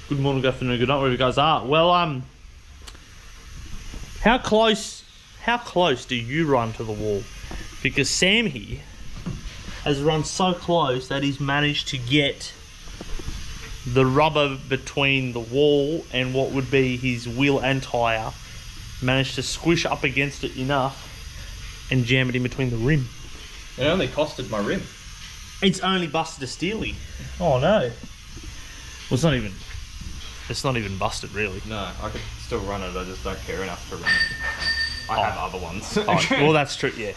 Good morning, good afternoon, good night, wherever you guys are. Well, how close do you run to the wall? Because Sam here has run so close that he's managed to get the rubber between the wall and what would be his wheel and tyre, managed to squish up against it enough and jam it in between the rim. It only costed my rim. It's only busted a steely. Oh no. Well, it's not even busted really. No, I could still run it, I just don't care enough to run it. I have other ones. Oh, well, that's true, yeah.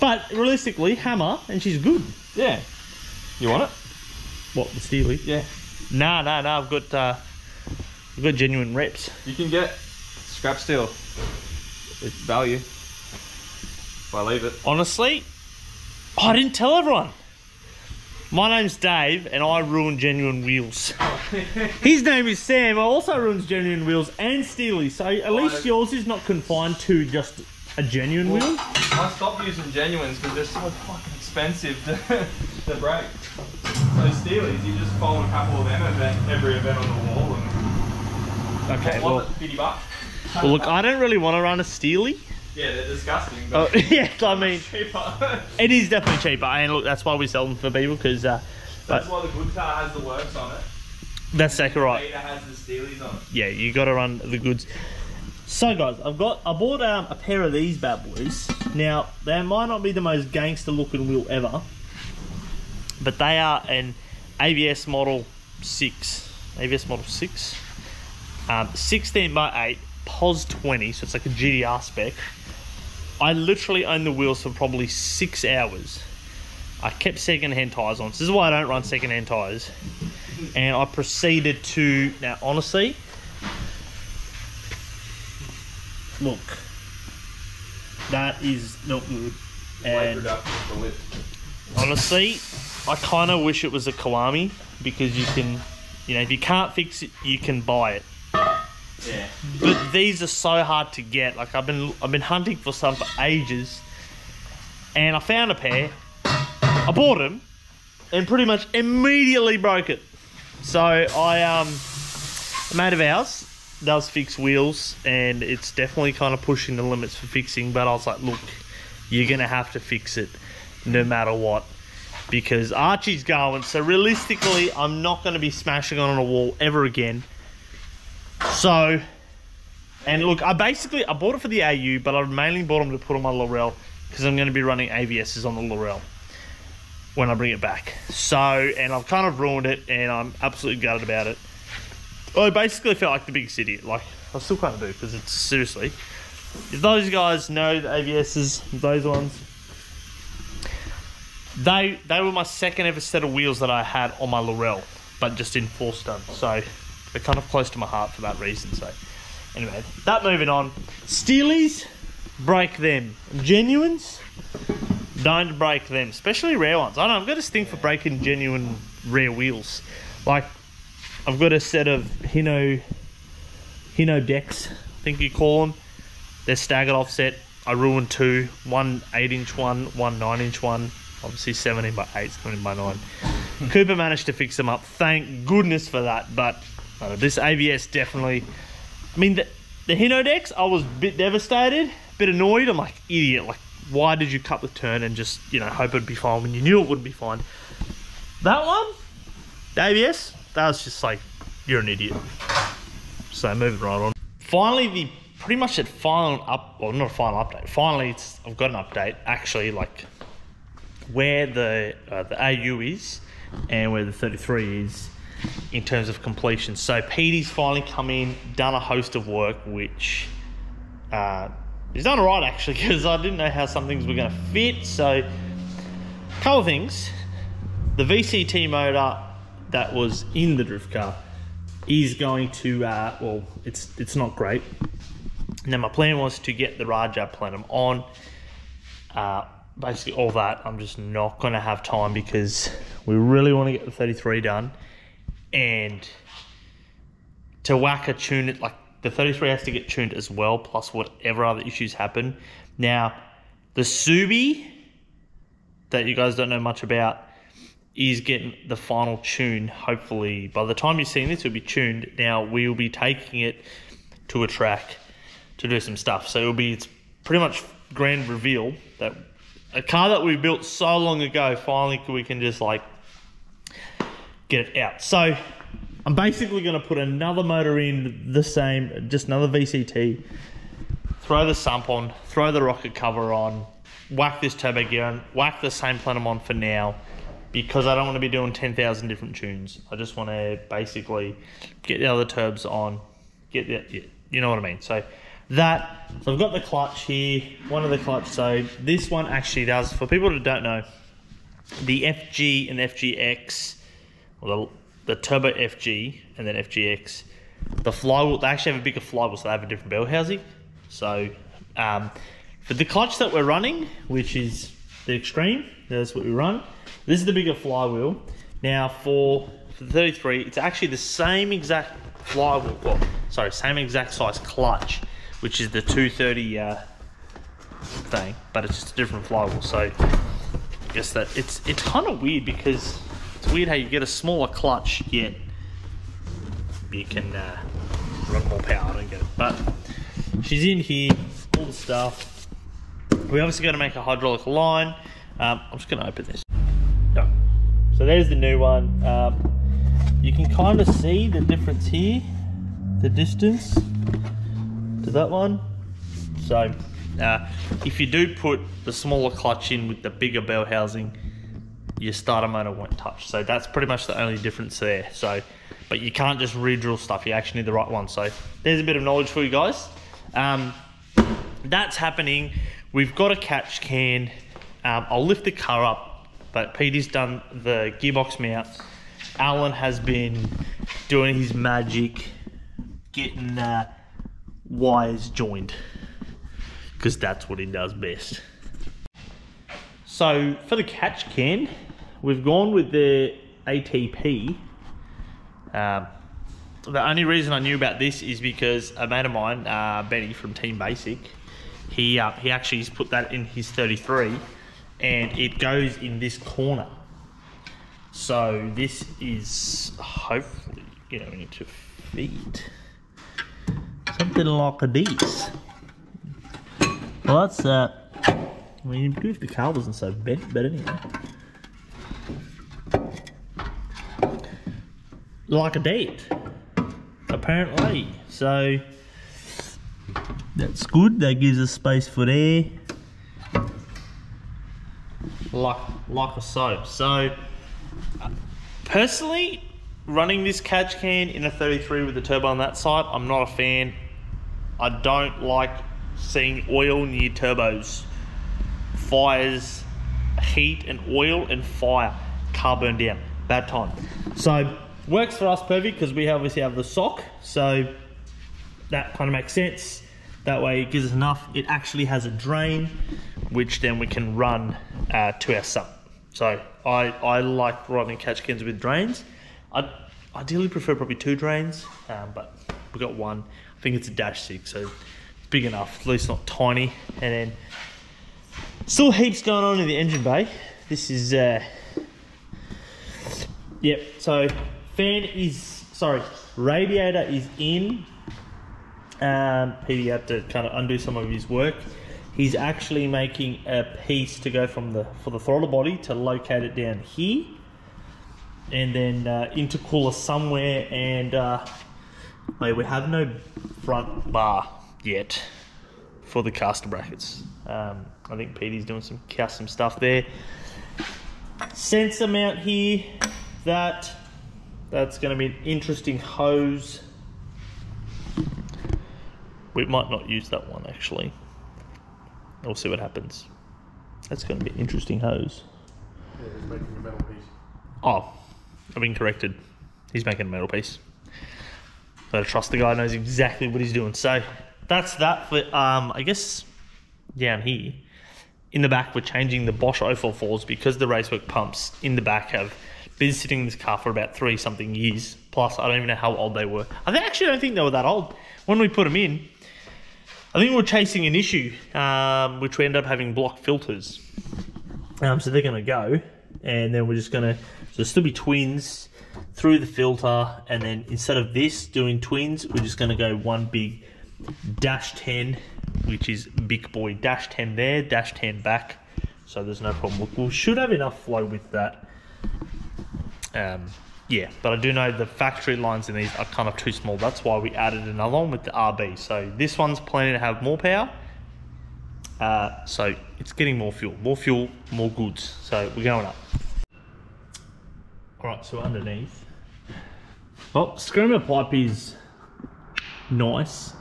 But realistically, hammer, and she's good. Yeah. You want it? What, the steely? Yeah. Nah, I've got genuine reps. You can get scrap steel. It's value. If I leave it. Honestly, I didn't tell everyone. My name's Dave, and I ruin genuine wheels. His name is Sam. I also ruins genuine wheels and steely. So at least yours is not confined to just a genuine wheel. I stopped using genuines because they're so fucking expensive to break. So steelies, you just fold a couple of them every event on the wall. And okay, well, $50. Well, look, I don't really want to run a steely. Yeah, they're disgusting. But yeah, I mean, cheaper. It is definitely cheaper, and look, that's why we sell them for people, because that's why the good car has the works on it. That's exactly right. The Beta has the steelies on it. Yeah, you got to run the goods. So guys, I bought a pair of these bad boys. Now they might not be the most gangster looking wheel ever, but they are an ABS model 6. ABS model 6, 16x8, POS 20, so it's like a GTR spec. I literally owned the wheels for probably 6 hours. I kept second-hand tyres on. This is why I don't run second-hand tyres. And I proceeded to... Now, honestly... Look. That is not good. And honestly, I kind of wish it was a Kiwami, because you can... You know, if you can't fix it, you can buy it. Yeah. But these are so hard to get. Like I've been hunting for some for ages, and I found a pair. I bought them, and pretty much immediately broke it. So a mate of ours does fix wheels, and it's definitely kind of pushing the limits for fixing. But I was like, look, you're gonna have to fix it, no matter what, because Archie's going. So realistically, I'm not gonna be smashing on a wall ever again. So, and look, I bought it for the AU, but I mainly bought them to put on my Laurel, because I'm going to be running ABSs on the Laurel when I bring it back. So, and I've kind of ruined it, and I'm absolutely gutted about it. I basically felt like the biggest idiot. Like, I still kind of do, because it's seriously. If those guys know the ABSs, those ones, they were my second ever set of wheels that I had on my Laurel, but just in 4-stud. So they're kind of close to my heart for that reason. So anyway, that moving on. Steelies, break them. Genuines, don't break them, especially rare ones. I don't know, I've got this thing for breaking genuine rare wheels. Like, I've got a set of Hino decks, I think you call them. They're staggered offset. I ruined 2, one 8-inch one 9-inch one, obviously 17 by 8, 17 by 9. Cooper managed to fix them up, thank goodness for that. But this ABS definitely, I mean, the Hino decks, I was a bit devastated, a bit annoyed. I'm like, idiot, like, why did you cut the turn and just, you know, hope it'd be fine when you knew it wouldn't be fine? That one, the ABS, that was just like, you're an idiot. So moving right on. Finally, pretty much at final well, not a final update. Finally, I've got an update, actually, like where the AU is and where the 33 is in terms of completion. So Petey's finally come in, done a host of work, which he's done all right actually, because I didn't know how some things were going to fit. So a couple of things. The VCT motor that was in the drift car is going to, well, it's not great. Now my plan was to get the Raja Plenum on. Basically all that, I'm just not going to have time because we really want to get the 33 done. And to whack a tune it, like the 33 has to get tuned as well, plus whatever other issues happen. Now, the Subi that you guys don't know much about, is getting the final tune. Hopefully, by the time you're seeing this, it'll be tuned. Now, we'll be taking it to a track to do some stuff. So it's pretty much grand reveal that a car that we built so long ago, finally we can just like get it out. So I'm basically going to put another motor in, the same, just another VCT, throw the sump on, throw the rocket cover on, whack this turbo gear on, whack the same plenum on for now, because I don't want to be doing 10,000 different tunes. I just want to basically get the other turbs on, get the, you know what I mean. So I've got the clutch here, one of the clutch. So this one actually does, for people who don't know, the FG and FGX, or the turbo FG and then FGX, the flywheel, they actually have a bigger flywheel, so they have a different bell housing. So for the clutch that we're running, which is the Extreme, that's what we run, this is the bigger flywheel. Now for the 33, it's actually the same exact flywheel, well, sorry, same exact size clutch, which is the 230 thing, but it's just a different flywheel. So I guess that it's kind of weird, because it's weird how you get a smaller clutch yet you can run more power. I don't get it, but she's in here, all the stuff. We obviously got to make a hydraulic line. I'm just going to open this. No. So there's the new one. You can kind of see the difference here, the distance to that one. So if you do put the smaller clutch in with the bigger bell housing, your starter motor won't touch. So that's pretty much the only difference there. So, but you can't just re-drill stuff. You actually need the right one. So there's a bit of knowledge for you guys. That's happening. We've got a catch can. I'll lift the car up, but Peter's done the gearbox mount. Alan has been doing his magic, getting wires joined, because that's what he does best. So for the catch can, we've gone with the ATP. The only reason I knew about this is because a mate of mine, Benny from Team Basic, he actually has put that in his 33, and it goes in this corner. So this is hopefully going into fit something like this. Well, that's I mean, good if the car wasn't so bent, but anyway. Like a date, apparently. So that's good. That gives us space for there, like a soap. So personally, running this catch can in a 33 with the turbo on that side, I'm not a fan. I don't like seeing oil near turbos. Fires, heat and oil and fire, car burn down, bad time. So works for us perfect, because we obviously have the sock, so that kind of makes sense. That way it gives us enough. It actually has a drain, which then we can run to our sump. So I like running catch cans with drains. I ideally prefer probably 2 drains, but we've got one. I think it's a -6, so it's big enough, at least not tiny. And then still heaps going on in the engine bay. This is yep, so radiator is in. Petey had to kind of undo some of his work. He's actually making a piece to go from for the throttle body to locate it down here, and then intercooler somewhere. And we have no front bar yet for the caster brackets. I think Petey's doing some custom stuff there. Sensor mount here. That's going to be an interesting hose. We might not use that one actually. We'll see what happens. That's going to be an interesting hose. Yeah, he's making a metal piece. Oh, I've been corrected. He's making a metal piece. So I trust the guy knows exactly what he's doing. So that's that for, I guess, down here. In the back, we're changing the Bosch 044s, because the racework pumps in the back have been sitting in this car for about 3-something years. Plus, I don't even know how old they were. I actually don't think they were that old when we put them in. I think we're chasing an issue, which we end up having block filters. So they're going to go, and then we're just going to there'll still be twins through the filter, and then instead of this doing twins, we're just gonna go one big -10, which is big boy -10 there, -10 back. So there's no problem. Look, we should have enough flow with that. Yeah, but I do know the factory lines in these are kind of too small. That's why we added another one with the RB. So this one's planning to have more power. So it's getting more fuel, more goods. So we're going up. All right, so underneath. Well, screamer pipe is nice.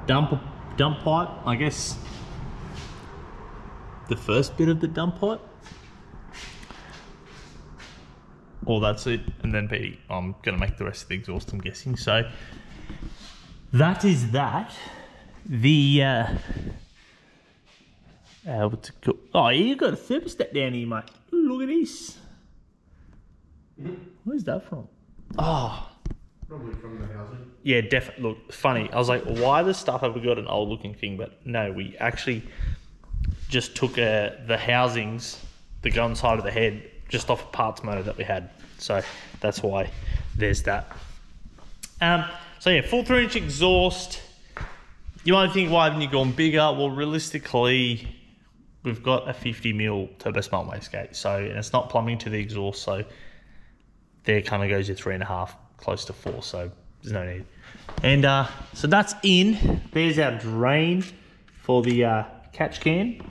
Dump pipe, I guess. The first bit of the dump pipe. Or that's it, and then I'm gonna make the rest of the exhaust, I'm guessing. So that is that. The what's it called? Oh, you got a thermostat down here, mate. Ooh, look at this. Where's that from? Oh, Probably from the housing. yeah, definitely. Look, funny. I was like, why the stuff have we got an old looking thing? But no, we actually just took the housings that go on the side of the head just off a parts motor that we had. So that's why there's that. So yeah, full 3-inch exhaust. You might think, why haven't you gone bigger? Well, realistically, we've got a 50mm turbo smart wastegate. So, and it's not plumbing to the exhaust. So there kind of goes your 3.5, close to 4. So there's no need. And so that's in. There's our drain for the catch can.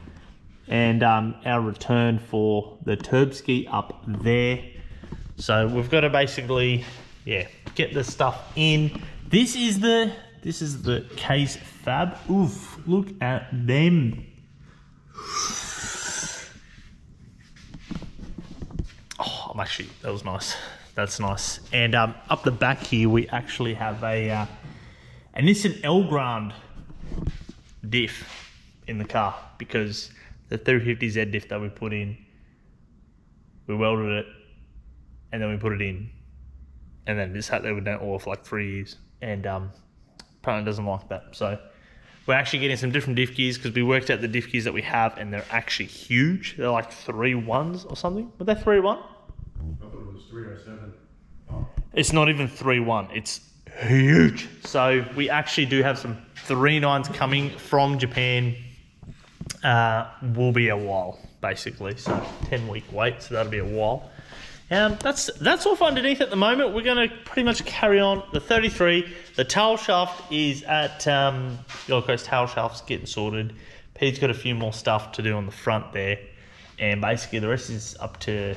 And our return for the turb ski up there. So we've got to basically, yeah, get the stuff in. This is the case fab. Oof, look at them. Oh, that was nice. That's nice. And up the back here, we actually have a Nissan Elgrand diff in the car, because the 350Z diff that we put in, we welded it, and then we put it in, and then this sat there with that oil for like 3 years, and apparently doesn't like that. So we're actually getting some different diff gears, because we worked out the diff gears that we have, and they're actually huge. They're like 3.1s or something. Were they 3.1? I thought it was 307. Oh. It's not even 3.1. It's huge. So we actually do have some 3.9s coming from Japan. Will be a while, basically. So 10-week wait. So that'll be a while. That's all for underneath at the moment. We're going to pretty much carry on. The 33, the tail shaft is at Gold Coast tail shaft's getting sorted. Pete's got a few more stuff to do on the front there, and basically the rest is up to,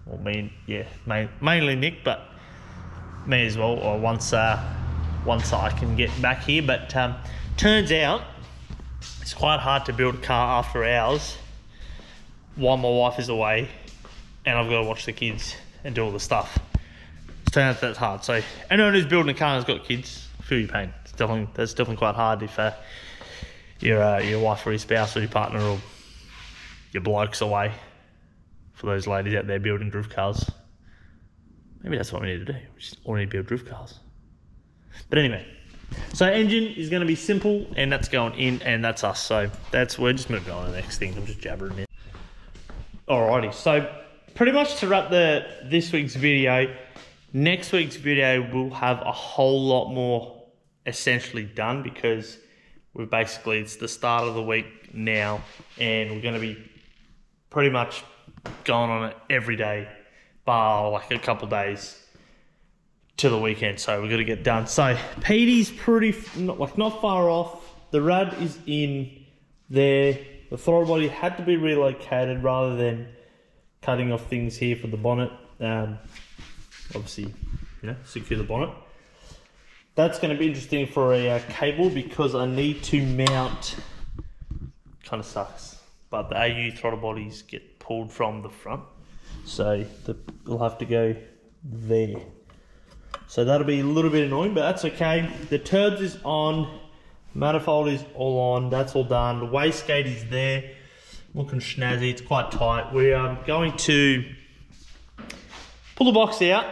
well, mainly Nick, but me as well. Or once I can get back here. But turns out it's quite hard to build a car after hours while my wife is away, and I've got to watch the kids and do all the stuff. It's turned out that's hard. So anyone who's building a car and has got kids, feel your pain. That's definitely quite hard if your wife or your spouse or your partner or your bloke's away. For those ladies out there building drift cars, maybe that's what we need to do. We just all need to build drift cars. But anyway, so engine is going to be simple, and that's going in, and that's us. So we're just moving on to the next thing. I'm just jabbering in. Alrighty, so pretty much to wrap this week's video, next week's video will have a whole lot more essentially done, because it's the start of the week now, and we're going to be pretty much going on it every day, bar like a couple days to the weekend. So we've got to get done. So Petey's not far off. The rad is in there. The throttle body had to be relocated rather than cutting off things here for the bonnet. Obviously, secure the bonnet. That's going to be interesting for a cable, because I need to mount, kind of sucks, but the AU throttle bodies get pulled from the front. So we'll have to go there. So that'll be a little bit annoying, but that's okay. The turbs is on. Manifold is all on. That's all done. The wastegate is there. Looking snazzy. It's quite tight. We are going to pull the box out.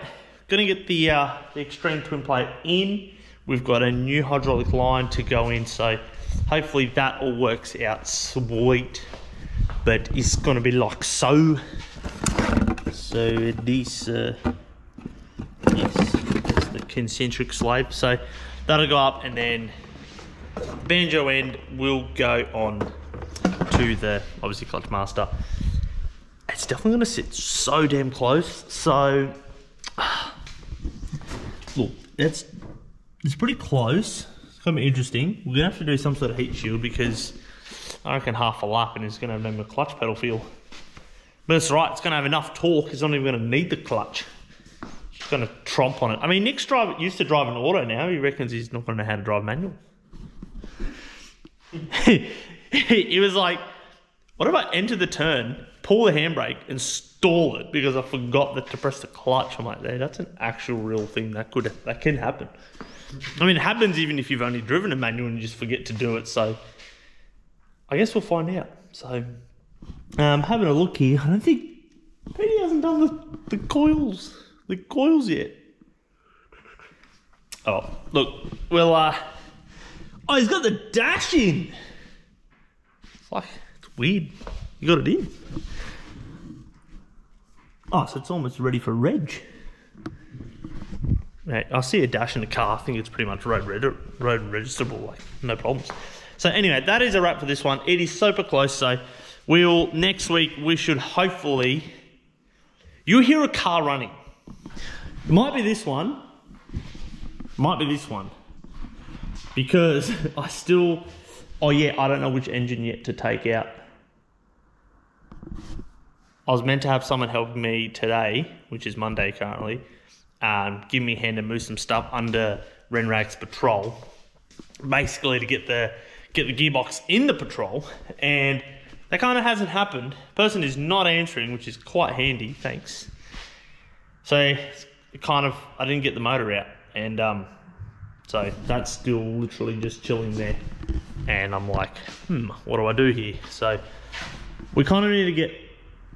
Going to get the extreme twin plate in. We've got a new hydraulic line to go in. So hopefully that all works out sweet. But it's going to be like so. So this, yes, it's the concentric slope. So that'll go up, and then banjo end will go on to the, obviously, clutch master. It's definitely going to sit so damn close. So look, it's pretty close. It's going to be interesting. We're going to have to do some sort of heat shield, because I reckon half a lap and it's going to have a clutch pedal feel. But it's right, it's going to have enough torque, it's not even going to need the clutch. It's going to tromp on it. I mean, Nick's used to drive an auto now. He reckons he's not going to know how to drive manual. He was like, what if I enter the turn, pull the handbrake and stall it because I forgot to press the clutch? I'm like, that's an actual real thing that can happen. I mean, it happens even if you've only driven a manual and you just forget to do it. So I guess we'll find out. So having a look here, I don't think Petey hasn't done the coils yet. Oh, look, well, oh, he's got the dash in. It's weird. You got it in. Oh, so it's almost ready for reg. Right, I see a dash in the car. I think it's pretty much road registerable, like no problems. So anyway, that is a wrap for this one. It is super close. So next week we should hopefully, you'll hear a car running. It might be this one. Because oh yeah, I don't know which engine yet to take out. I was meant to have someone help me today, which is Monday currently, give me a hand and move some stuff under Renrag's Patrol, basically to get the gearbox in the Patrol, and that kind of hasn't happened. Person is not answering, which is quite handy, thanks. So I didn't get the motor out, and so that's still literally just chilling there, and I'm like, what do I do here? So we kind of need to get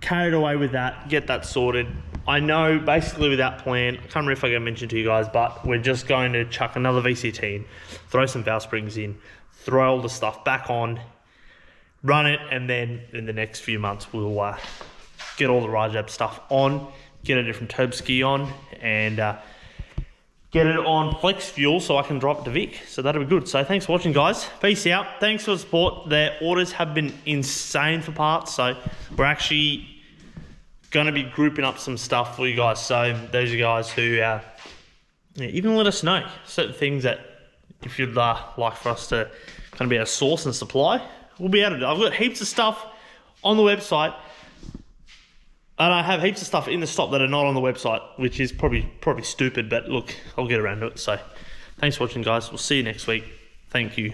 carried away with that, get that sorted. I know basically with that plan, I can't remember if I mentioned to you guys, but we're just going to chuck another VCT in, throw some valve springs in, throw all the stuff back on, run it, and then in the next few months we'll get all the Rajab stuff on, get a different turb ski on, and get it on flex fuel so I can drop it to Vic. So that'll be good. So thanks for watching, guys. Peace out. Thanks for the support. Their orders have been insane for parts, so we're actually going to be grouping up some stuff for you guys. So those are guys who even let us know certain things that if you'd like for us to kind of be a source and supply, we'll be able to do. I've got heaps of stuff on the website, and I have heaps of stuff in the stock that are not on the website, which is probably stupid, but look, I'll get around to it. So thanks for watching, guys. We'll see you next week. Thank you.